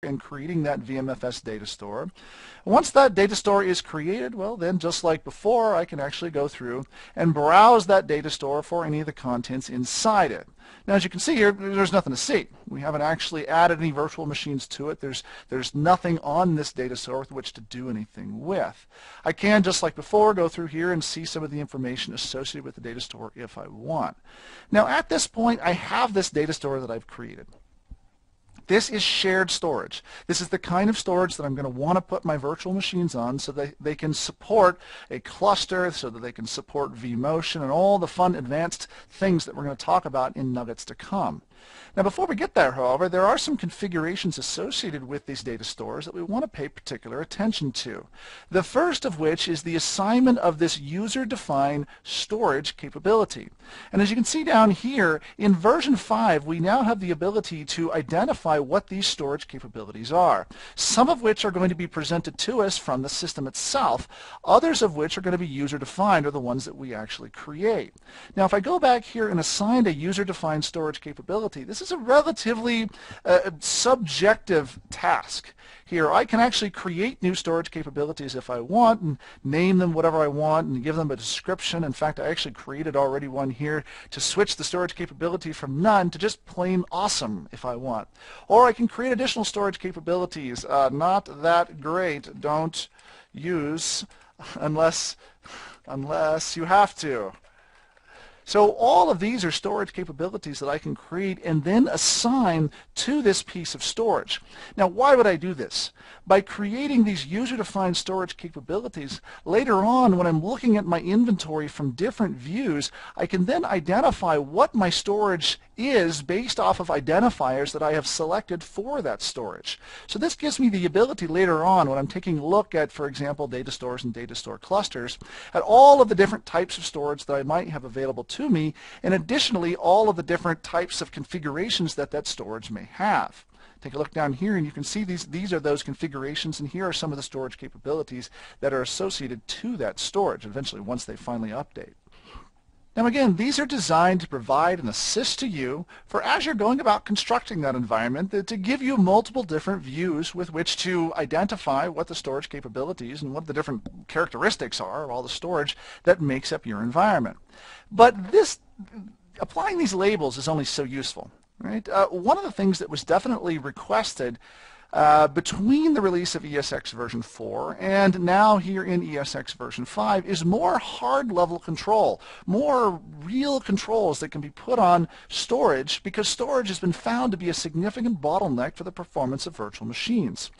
in creating that VMFS data store. Once that data store is created, well then just like before, I can actually go through and browse that data store for any of the contents inside it. Now as you can see here, there's nothing to see. We haven't actually added any virtual machines to it. There's nothing on this data store with which to do anything with. I can, just like before, go through here and see some of the information associated with the data store if I want. Now at this point, I have this data store that I've created. This is shared storage. This is the kind of storage that I'm going to want to put my virtual machines on so that they can support a cluster, so that they can support vMotion and all the fun advanced things that we're going to talk about in nuggets to come. Now before we get there, however, there are some configurations associated with these data stores that we want to pay particular attention to. The first of which is the assignment of this user-defined storage capability. And as you can see down here, in version 5 we now have the ability to identify what these storage capabilities are. Some of which are going to be presented to us from the system itself, others of which are going to be user-defined, or the ones that we actually create. Now if I go back here and assign a user-defined storage capability, this is a relatively subjective task. Here I can actually create new storage capabilities if I want and name them whatever I want and give them a description. In fact, I actually created already one here to switch the storage capability from none to just plain awesome if I want. Or I can create additional storage capabilities. Not that great. Don't use unless you have to. So all of these are storage capabilities that I can create and then assign to this piece of storage. Now why would I do this? By creating these user-defined storage capabilities, later on when I'm looking at my inventory from different views, I can then identify what my storage is based off of identifiers that I have selected for that storage. So this gives me the ability later on when I'm taking a look at, for example, data stores and data store clusters, at all of the different types of storage that I might have available to me, and additionally all of the different types of configurations that that storage may have. Take a look down here and you can see these are those configurations, and here are some of the storage capabilities that are associated to that storage eventually once they finally update. Now again, these are designed to provide an assist to you for as you're going about constructing that environment, to give you multiple different views with which to identify what the storage capabilities and what the different characteristics are of all the storage that makes up your environment. But applying these labels is only so useful. Right? One of the things that was definitely requested between the release of ESX version 4 and now here in ESX version 5 is more hard-level control, more real controls that can be put on storage, because storage has been found to be a significant bottleneck for the performance of virtual machines.